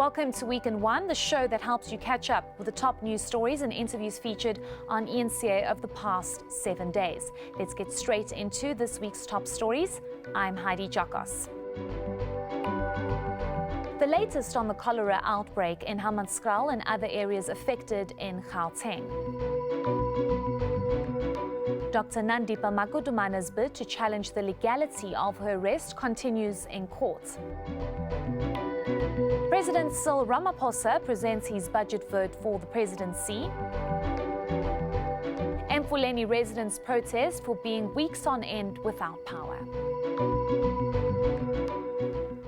Welcome to Week in One, the show that helps you catch up with the top news stories and interviews featured on ENCA of the past 7 days. Let's get straight into this week's top stories. I'm Heidi Giokos. The latest on the cholera outbreak in Hammanskraal and other areas affected in Gauteng. Dr. Nandipa Magudumana's bid to challenge the legality of her arrest continues in court. President Cyril Ramaphosa presents his budget vote for the presidency. Empuleni residents protest for being weeks on end without power.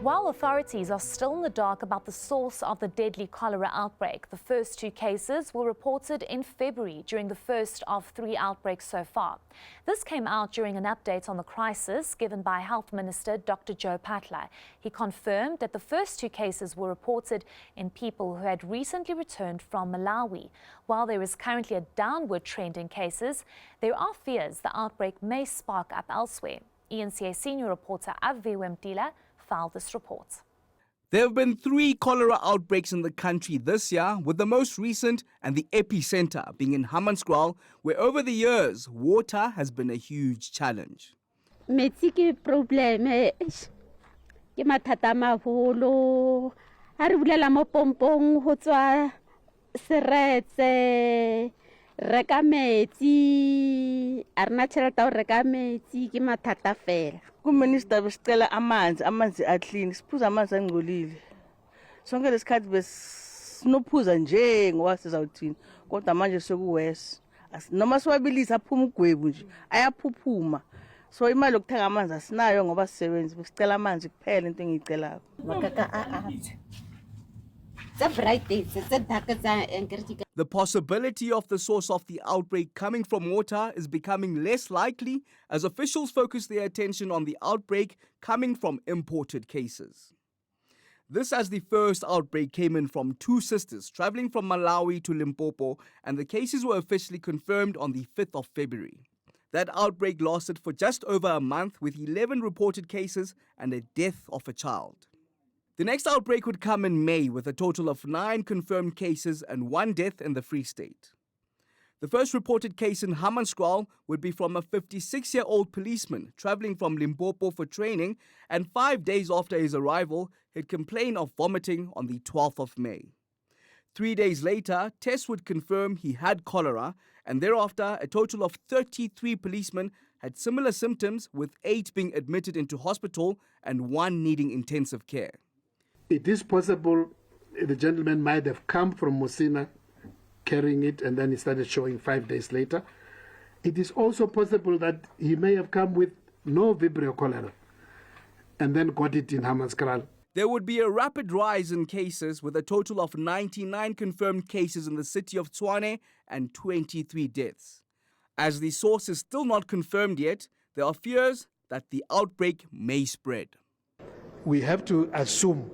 While authorities are still in the dark about the source of the deadly cholera outbreak, the first 2 cases were reported in February during the first of 3 outbreaks so far. This came out during an update on the crisis given by Health Minister Dr. Joe Phaahla. He confirmed that the first 2 cases were reported in people who had recently returned from Malawi. While there is currently a downward trend in cases, there are fears the outbreak may spark up elsewhere. ENCA senior reporter Aviwe Mtila filed this report. There have been 3 cholera outbreaks in the country this year, with the most recent and the epicenter being in Hammanskraal, where over the years, water has been a huge challenge. Metsi ke problem ke mathata maholo ha re bulela mo pompong ho tswa seretse reka metsi a rena tšhelete ya ho reka metsi ke mathata fela. Kuminister besicela amanzi aclean, siphuza amanzi angcolile. Sonke lesikhathi besinophuza nje ngoba sizawuthini, kodwa manje sekuwesi. Noma siwabilisa aphuma ugwebu nje, ayaphuphuma. So imali yokuthenga amanzi asinayo ngoba sisebenzi, besicela amanzi kuphela into engiyicelayo. The possibility of the source of the outbreak coming from water is becoming less likely as officials focus their attention on the outbreak coming from imported cases. This as the first outbreak came in from 2 sisters traveling from Malawi to Limpopo, and the cases were officially confirmed on the 5th of February. That outbreak lasted for just over a month with 11 reported cases and a death of a child. The next outbreak would come in May with a total of 9 confirmed cases and 1 death in the Free State. The first reported case in Hammanskraal would be from a 56-year-old policeman traveling from Limpopo for training, and 5 days after his arrival, he'd complained of vomiting on the 12th of May. 3 days later, tests would confirm he had cholera, and thereafter a total of 33 policemen had similar symptoms, with 8 being admitted into hospital and 1 needing intensive care. It is possible the gentleman might have come from Musina carrying it, and then he started showing 5 days later. It is also possible that he may have come with no Vibrio cholera and then got it in Hammanskraal. There would be a rapid rise in cases, with a total of 99 confirmed cases in the city of Tshwane and 23 deaths. As the source is still not confirmed yet, there are fears that the outbreak may spread. We have to assume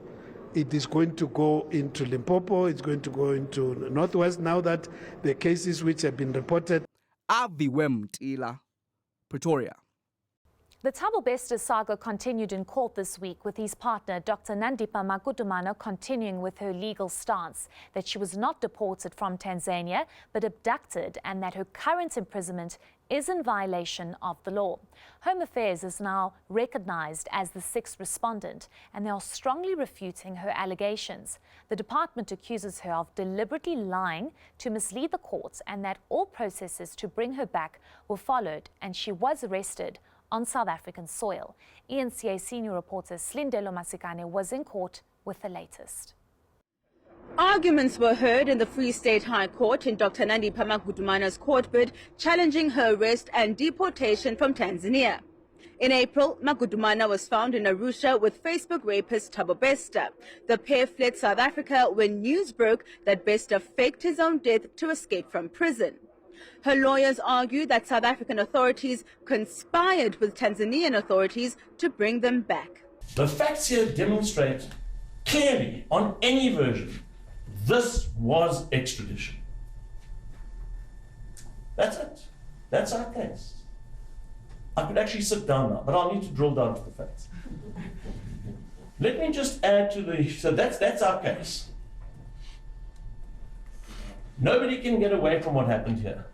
it is going to go into Limpopo, it's going to go into Northwest now that the cases which have been reported. Aviwe Mtila, Pretoria. The Besta Saga continued in court this week, with his partner, Dr. Nandipa Magudumana, continuing with her legal stance that she was not deported from Tanzania but abducted, and that her current imprisonment is in violation of the law. Home Affairs is now recognized as the 6th respondent, and they are strongly refuting her allegations. The department accuses her of deliberately lying to mislead the courts, and that all processes to bring her back were followed, and she was arrested on South African soil. ENCA senior reporter Slindelo Masikane was in court with the latest. Arguments were heard in the Free State High Court in Dr. Nandipa Magudumana's court bid challenging her arrest and deportation from Tanzania. In April, Magudumana was found in Arusha with Facebook rapist Thabo Besta. The pair fled South Africa when news broke that Besta faked his own death to escape from prison. Her lawyers argue that South African authorities conspired with Tanzanian authorities to bring them back. The facts here demonstrate clearly on any version this was extradition. That's it. That's our case. I could actually sit down now, but I'll need to drill down to the facts. Let me just add to so that's our case. Nobody can get away from what happened here.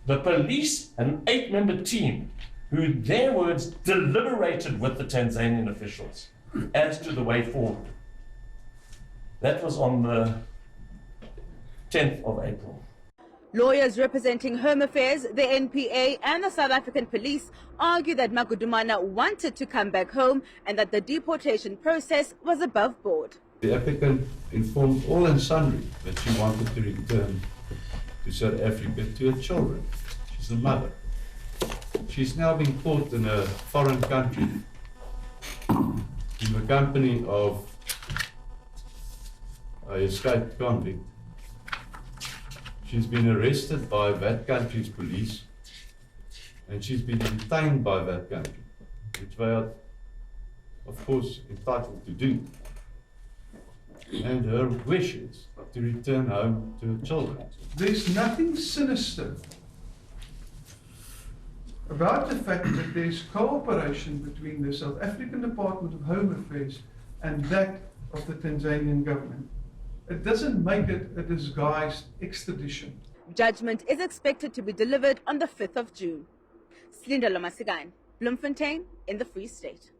The police, an 8-member team, who, in their words, deliberated with the Tanzanian officials as to the way forward. That was on the 10th of April. Lawyers representing Home Affairs, the NPA and the South African police argue that Magudumana wanted to come back home and that the deportation process was above board. The applicant informed all and sundry that she wanted to return to South Africa to her children. She's a mother. She's now been caught in a foreign country in the company of an escaped convict. She's been arrested by that country's police and she's been detained by that country, which they are, of course, entitled to do. And her wishes to return home to her children. There's nothing sinister about the fact that there's cooperation between the South African Department of Home Affairs and that of the Tanzanian government. It doesn't make it a disguised extradition. Judgment is expected to be delivered on the 5th of June. Slindalo Masigan, Bloemfontein in the Free State.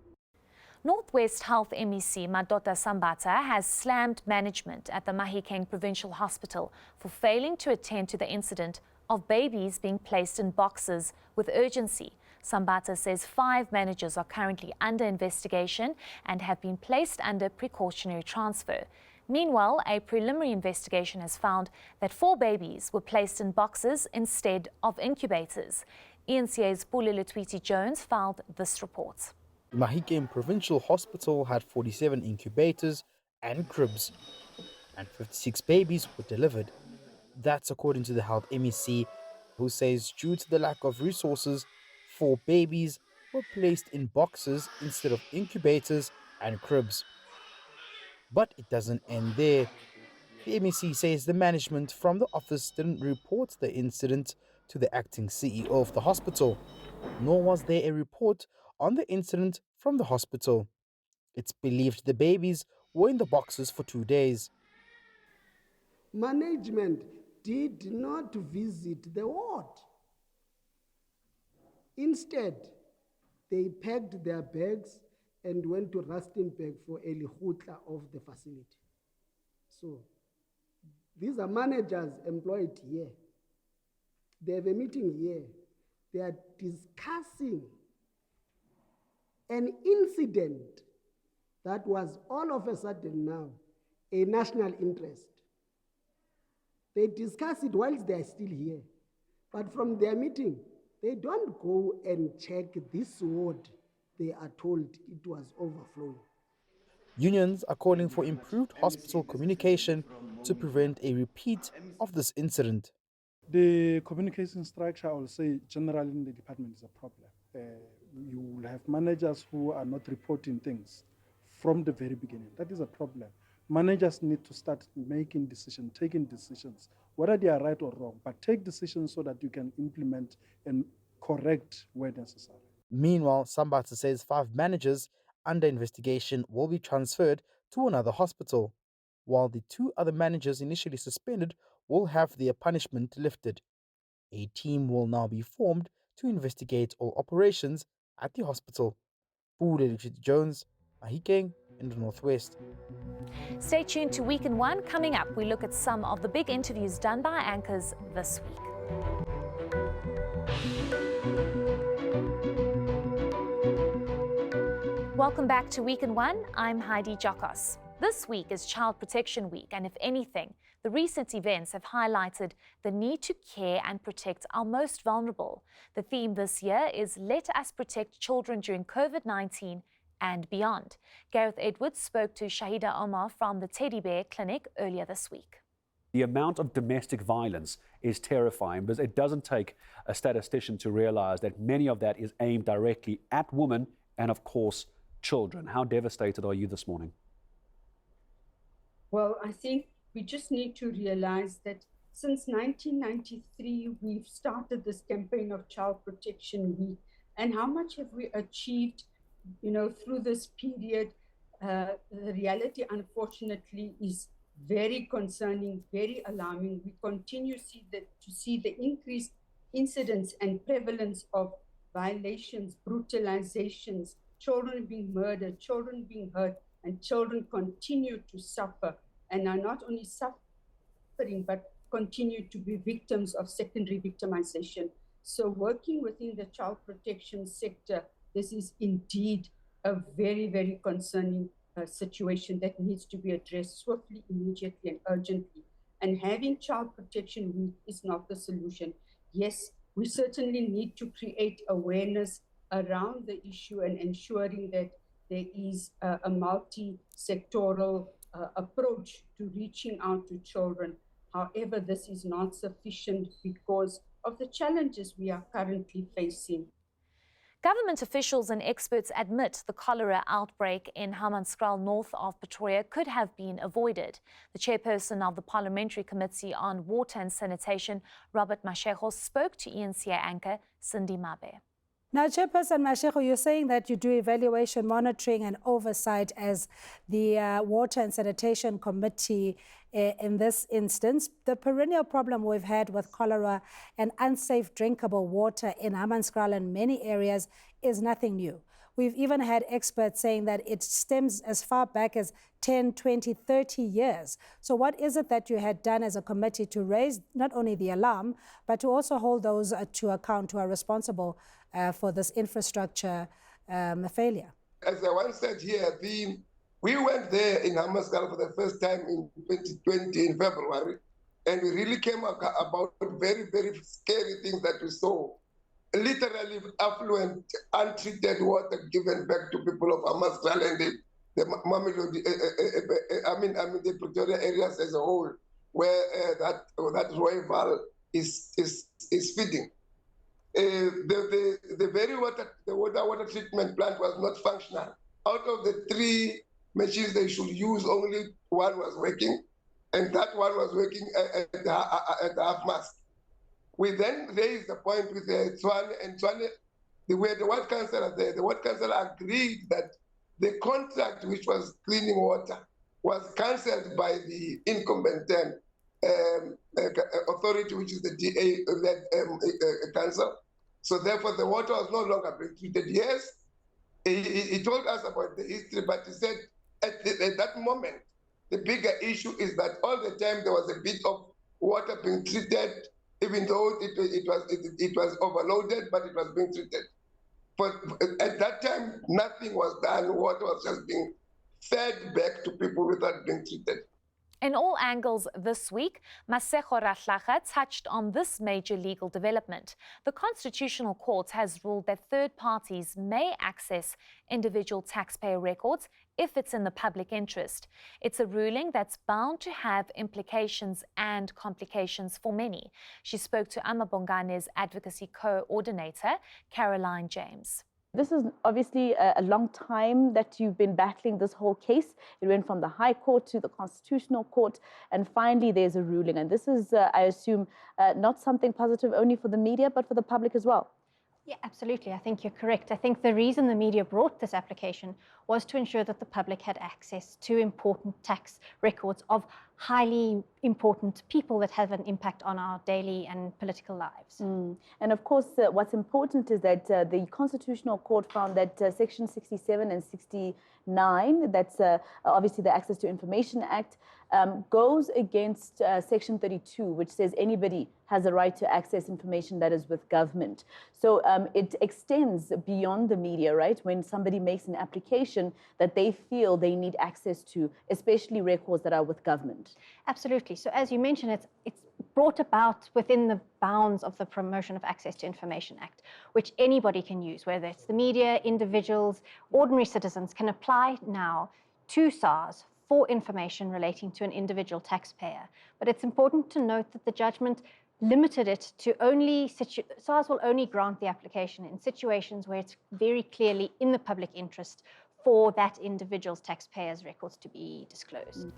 Northwest Health MEC Madota Sambata has slammed management at the Mahikeng Provincial Hospital for failing to attend to the incident of babies being placed in boxes with urgency. Sambata says 5 managers are currently under investigation and have been placed under precautionary transfer. Meanwhile, a preliminary investigation has found that 4 babies were placed in boxes instead of incubators. ENCA's Pulile Tweety Jones filed this report. Mahikeng Provincial Hospital had 47 incubators and cribs, and 56 babies were delivered. That's according to the health MEC, who says due to the lack of resources, 4 babies were placed in boxes instead of incubators and cribs. But it doesn't end there. The MEC says the management from the office didn't report the incident to the acting CEO of the hospital, nor was there a report on the incident from the hospital. It's believed the babies were in the boxes for 2 days. Management did not visit the ward. Instead, they packed their bags and went to Rustenburg for a lihutla of the facility. So, these are managers employed here. They have a meeting here. They are discussing an incident that was all of a sudden now a national interest. They discuss it whilst they are still here. But from their meeting, they don't go and check this ward. They are told it was overflowing. Unions are calling for improved hospital communication to prevent a repeat of this incident. The communication structure, I will say, generally in the department is a problem. You will have managers who are not reporting things from the very beginning. That is a problem. Managers need to start making decisions, taking decisions, whether they are right or wrong, but take decisions so that you can implement and correct where necessary. Meanwhile, Sambata says 5 managers under investigation will be transferred to another hospital, while the 2 other managers initially suspended will have their punishment lifted. A team will now be formed to investigate all operations at the hospital. Pulile Jones, Mahikeng in the Northwest. Stay tuned to Week in One. Coming up, we look at some of the big interviews done by anchors this week. Welcome back to Week in One. I'm Heidi Giokos. This week is Child Protection Week, and if anything, the recent events have highlighted the need to care and protect our most vulnerable. The theme this year is Let Us Protect Children During COVID-19 and Beyond. Gareth Edwards spoke to Shahida Omar from the Teddy Bear Clinic earlier this week. The amount of domestic violence is terrifying, because it doesn't take a statistician to realize that many of that is aimed directly at women and, of course, children. How devastated are you this morning? Well, I think we just need to realize that since 1993, we've started this campaign of Child Protection Week. And how much have we achieved, through this period? The reality, unfortunately, is very concerning, very alarming. We continue to see the increased incidence and prevalence of violations, brutalizations, children being murdered, children being hurt, and children continue to suffer and are not only suffering, but continue to be victims of secondary victimization. So working within the child protection sector, this is indeed a very, very concerning situation that needs to be addressed swiftly, immediately, and urgently. And having Child Protection Week is not the solution. Yes, we certainly need to create awareness around the issue and ensuring that there is a multi-sectoral approach to reaching out to children. However, this is not sufficient because of the challenges we are currently facing. Government officials and experts admit the cholera outbreak in Hammanskraal, north of Pretoria, could have been avoided. The chairperson of the Parliamentary Committee on Water and Sanitation, Robert Mashego, spoke to ENCA anchor Cindy Mabe. Now, Chairperson Mashego, you're saying that you do evaluation, monitoring and oversight as the Water and Sanitation Committee in this instance. The perennial problem we've had with cholera and unsafe drinkable water in Hammanskraal and many areas is nothing new. We've even had experts saying that it stems as far back as 10, 20, 30 years. So what is it that you had done as a committee to raise not only the alarm, but to also hold those to account who are responsible for this infrastructure failure? As I once said here, we went there in Hammanskraal for the first time in 2020 in February, and we really came about very, very scary things that we saw. Literally affluent, untreated water given back to people of Hammanskraal and the Pretoria areas as a whole, where that Rooival is feeding. The very water treatment plant was not functional. Out of the 3 machines they should use, only one was working, and that one was working at the half-mast. We then raised the point with Tshwane, and Tshwane, the Ward Councillor there, the Ward Councillor agreed that the contract which was cleaning water was cancelled by the incumbent authority, which is the DA-led council. So therefore, the water was no longer being treated. Yes, he told us about the history, but he said at that moment, the bigger issue is that all the time there was a bit of water being treated, even though it was overloaded, but it was being treated. But at that time, nothing was done. Water was just being fed back to people without being treated. In all angles this week, Masego Ratlaga touched on this major legal development. The Constitutional Court has ruled that third parties may access individual taxpayer records if it's in the public interest. It's a ruling that's bound to have implications and complications for many. She spoke to Amabongane's advocacy coordinator, Caroline James. This is obviously a long time that you've been battling this whole case. It went from the High Court to the Constitutional Court, and finally there's a ruling. And this is, I assume, not something positive only for the media, but for the public as well. Yeah, absolutely. I think you're correct. I think the reason the media brought this application was to ensure that the public had access to important tax records of highly important people that have an impact on our daily and political lives. And of course, what's important is that the Constitutional Court found that Section 67 and 69, that's obviously the Access to Information Act, goes against Section 32, which says anybody has a right to access information that is with government. So it extends beyond the media, right? When somebody makes an application that they feel they need access to, especially records that are with government. Absolutely. So as you mentioned, it's brought about within the bounds of the Promotion of Access to Information Act, which anybody can use, whether it's the media, individuals, ordinary citizens can apply now to SARS for information relating to an individual taxpayer. But it's important to note that the judgment limited it to SARS will only grant the application in situations where it's very clearly in the public interest for that individual's taxpayers' records to be disclosed.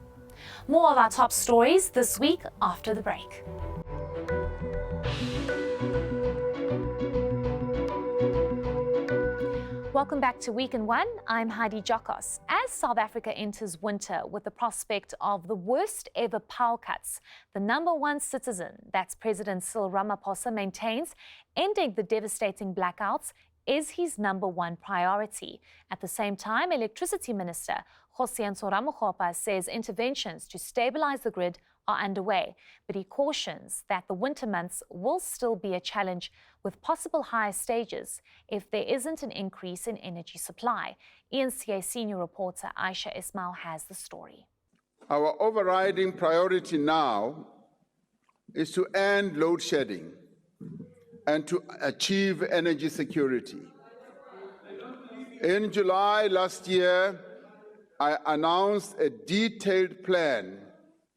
More of our top stories this week after the break. Welcome back to Week in One. I'm Heidi Giokos. As South Africa enters winter with the prospect of the worst ever power cuts, the number one citizen, that's President Cyril Ramaphosa, maintains ending the devastating blackouts is his number one priority. At the same time, Electricity Minister Kgosientsho Ramokgopa says interventions to stabilize the grid are underway, but he cautions that the winter months will still be a challenge with possible higher stages if there isn't an increase in energy supply. ENCA senior reporter Aisha Ismail has the story. Our overriding priority now is to end load shedding and to achieve energy security. In July last year, I announced a detailed plan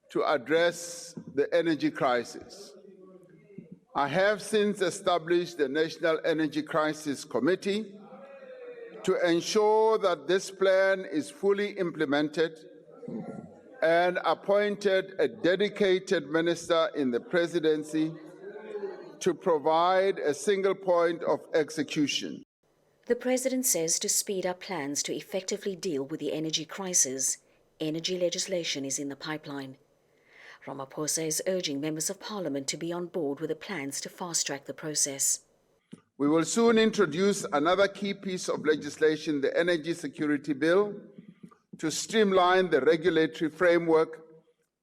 to address the energy crisis. I have since established the National Energy Crisis Committee to ensure that this plan is fully implemented and appointed a dedicated minister in the presidency to provide a single point of execution. The president says to speed up plans to effectively deal with the energy crisis, energy legislation is in the pipeline. Ramaphosa is urging members of parliament to be on board with the plans to fast-track the process. We will soon introduce another key piece of legislation, the Energy Security Bill, to streamline the regulatory framework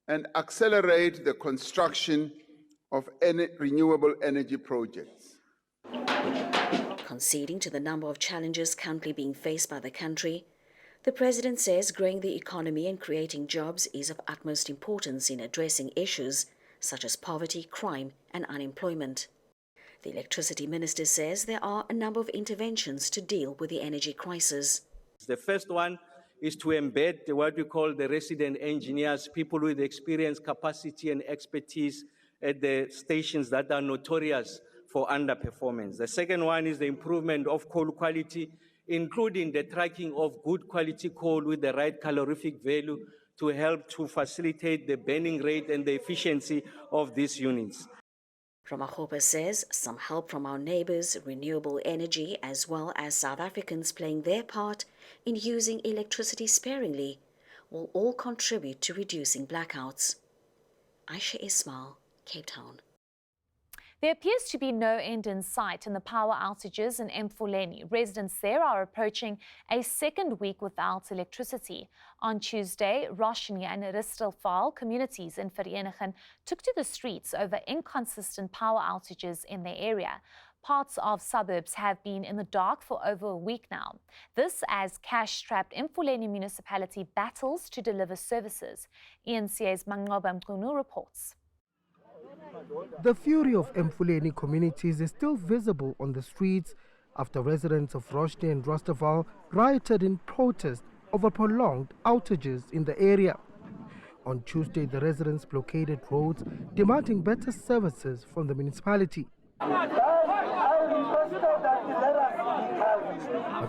and accelerate the construction of renewable energy projects. Conceding to the number of challenges currently being faced by the country, the president says growing the economy and creating jobs is of utmost importance in addressing issues such as poverty, crime, and unemployment. The electricity minister says there are a number of interventions to deal with the energy crisis. The first one is to embed what we call the resident engineers, people with experience, capacity, and expertise at the stations that are notorious for underperformance. The second one is the improvement of coal quality, including the tracking of good quality coal with the right calorific value to help to facilitate the burning rate and the efficiency of these units. Ramokgopa says some help from our neighbours, renewable energy, as well as South Africans playing their part in using electricity sparingly, will all contribute to reducing blackouts. Aisha Ismail, Cape Town. There appears to be no end in sight in the power outages in Emfuleni. Residents there are approaching a second week without electricity. On Tuesday, Roshni and Ristelfal communities in Vereeniging took to the streets over inconsistent power outages in their area. Parts of suburbs have been in the dark for over a week now. This as cash-strapped Emfuleni municipality battles to deliver services. ENCA's Mangoba Mkunu reports. The fury of Emfuleni communities is still visible on the streets after residents of Roshni and Rostaval rioted in protest over prolonged outages in the area. On Tuesday, the residents blockaded roads, demanding better services from the municipality. But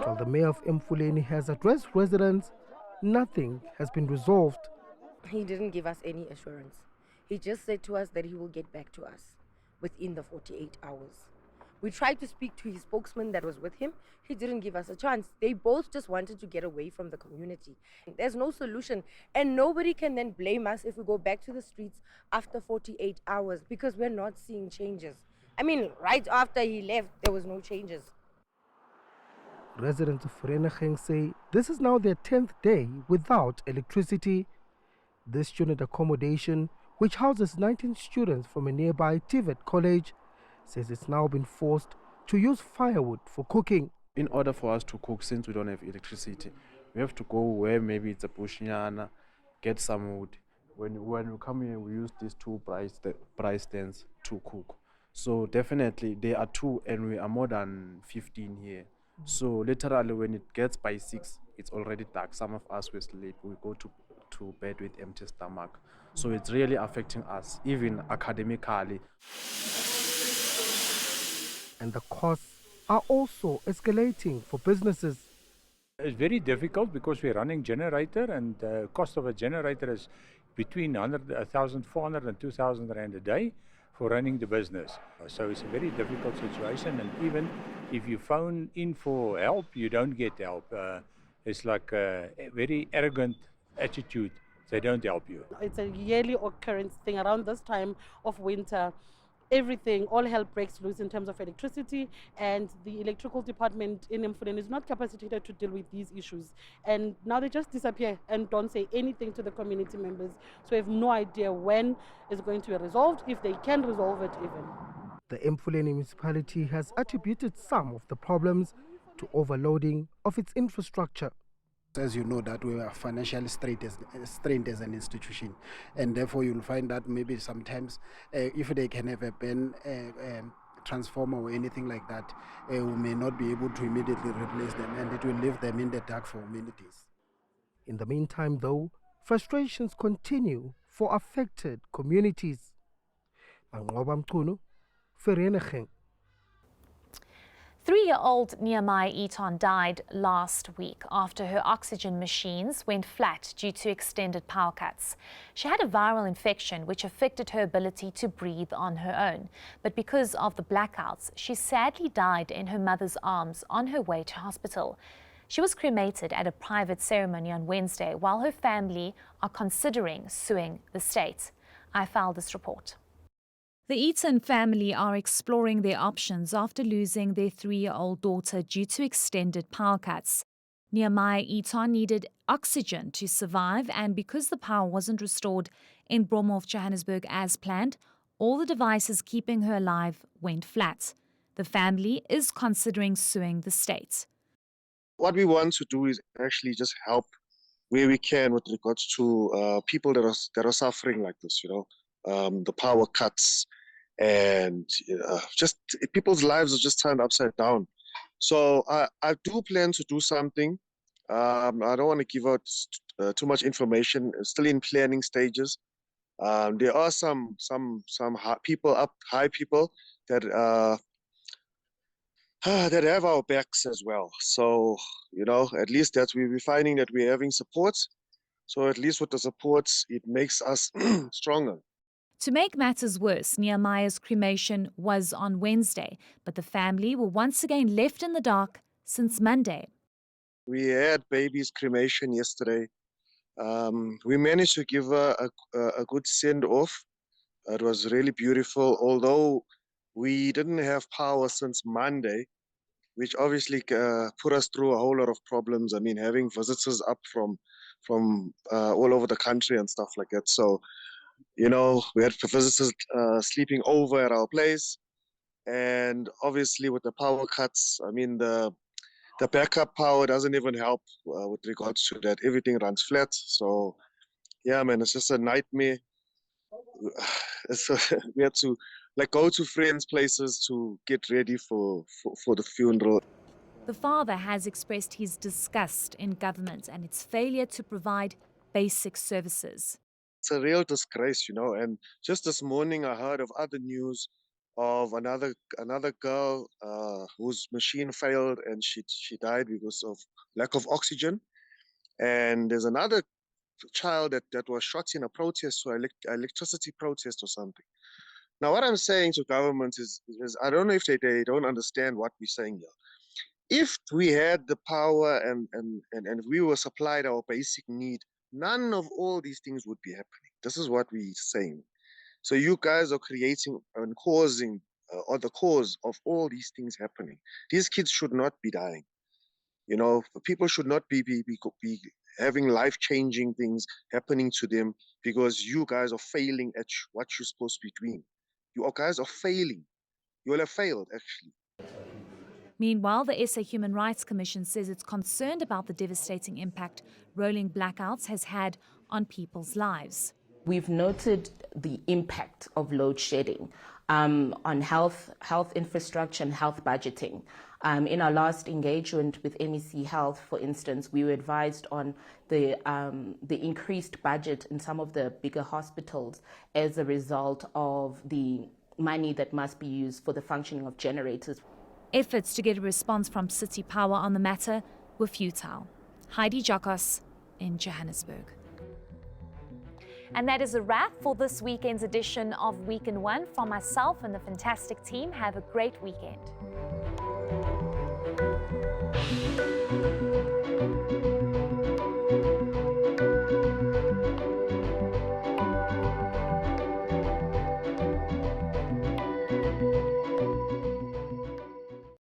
while the mayor of Emfuleni has addressed residents, nothing has been resolved. He didn't give us any assurance. He just said to us that he will get back to us within the 48 hours. We tried to speak to his spokesman that was with him. He didn't give us a chance. They both just wanted to get away from the community. There's no solution, and nobody can then blame us if we go back to the streets after 48 hours because we're not seeing changes. I mean, right after he left, there was no changes. Residents of Vereeniging say this is now their 10th day without electricity. This student accommodation, which houses 19 students from a nearby TVET college, says it's now been forced to use firewood for cooking. In order for us to cook, since we don't have electricity, we have to go where maybe it's a bushnyana, get some wood. When we come here, we use these two braai stands to cook. So definitely there are two, and we are more than 15 here. So literally when it gets by 6, it's already dark. Some of us will sleep. We go to bed with empty stomach. So it's really affecting us, even academically. And the costs are also escalating for businesses. It's very difficult because we're running generator, and the cost of a generator is between 1,400 and 2,000 rand a day. for running the business. So it's a very difficult situation, and even if you phone in for help, you don't get help. It's like a very arrogant attitude. They don't help you. It's a yearly occurrence thing around this time of winter. Everything, all hell breaks loose in terms of electricity, and the electrical department in Mfuleni is not capacitated to deal with these issues. And now they just disappear and don't say anything to the community members. So we have no idea when it's going to be resolved, if they can resolve it even. The Mfuleni municipality has attributed some of the problems to overloading of its infrastructure. As you know, that we are financially strained as an institution, and therefore you'll find that maybe sometimes if they can have a transformer or anything like that, we may not be able to immediately replace them, and it will leave them in the dark for many days. In the meantime, though, frustrations continue for affected communities. Manqoba Mchunu, Vereeniging. 3-year-old Nehemiah Eaton died last week after her oxygen machines went flat due to extended power cuts. She had a viral infection which affected her ability to breathe on her own. But because of the blackouts, she sadly died in her mother's arms on her way to hospital. She was cremated at a private ceremony on Wednesday while her family are considering suing the state. I filed this report. The Eaton family are exploring their options after losing their 3-year-old daughter due to extended power cuts. Nehemiah Eaton needed oxygen to survive, and because the power wasn't restored in Bromhof, Johannesburg as planned, all the devices keeping her alive went flat. The family is considering suing the state. What we want to do is actually just help where we can with regards to people that are suffering like this, the power cuts, and just people's lives are just turned upside down. So I do plan to do something. I don't want to give out too much information. It's still in planning stages. There are some high people that that have our backs as well. So at least that we're finding that we're having support. So at least with the supports, it makes us stronger. To make matters worse, Nehemiah's cremation was on Wednesday, but the family were once again left in the dark since Monday. We had baby's cremation yesterday. We managed to give her a good send-off. It was really beautiful, although we didn't have power since Monday, which obviously put us through a whole lot of problems. I mean, having visitors up from all over the country and stuff like that. So, we had visitors sleeping over at our place. And obviously with the power cuts, I mean, the backup power doesn't even help with regards to that. Everything runs flat. So, yeah, man, it's just a nightmare. So we had to go to friends' places to get ready for the funeral. The father has expressed his disgust in government and its failure to provide basic services. It's a real disgrace, and just this morning I heard of other news of another girl whose machine failed and she died because of lack of oxygen. And there's another child that was shot in a protest, or electricity protest or something. Now, what I'm saying to government is I don't know if they don't understand what we're saying here. If we had the power and we were supplied our basic need, none of all these things would be happening. This is what we're saying. So you guys are creating and causing, or the cause of all these things happening. These kids should not be dying. People should not be having life-changing things happening to them because you guys are failing at what you're supposed to be doing. You guys are failing. You all have failed, actually. Meanwhile, the SA Human Rights Commission says it's concerned about the devastating impact rolling blackouts has had on people's lives. We've noted the impact of load shedding on health infrastructure and health budgeting. In our last engagement with MEC Health, for instance, we were advised on the increased budget in some of the bigger hospitals as a result of the money that must be used for the functioning of generators. Efforts to get a response from City Power on the matter were futile. Heidi Giokos in Johannesburg. And that is a wrap for this weekend's edition of Week in One. From myself and the fantastic team, have a great weekend.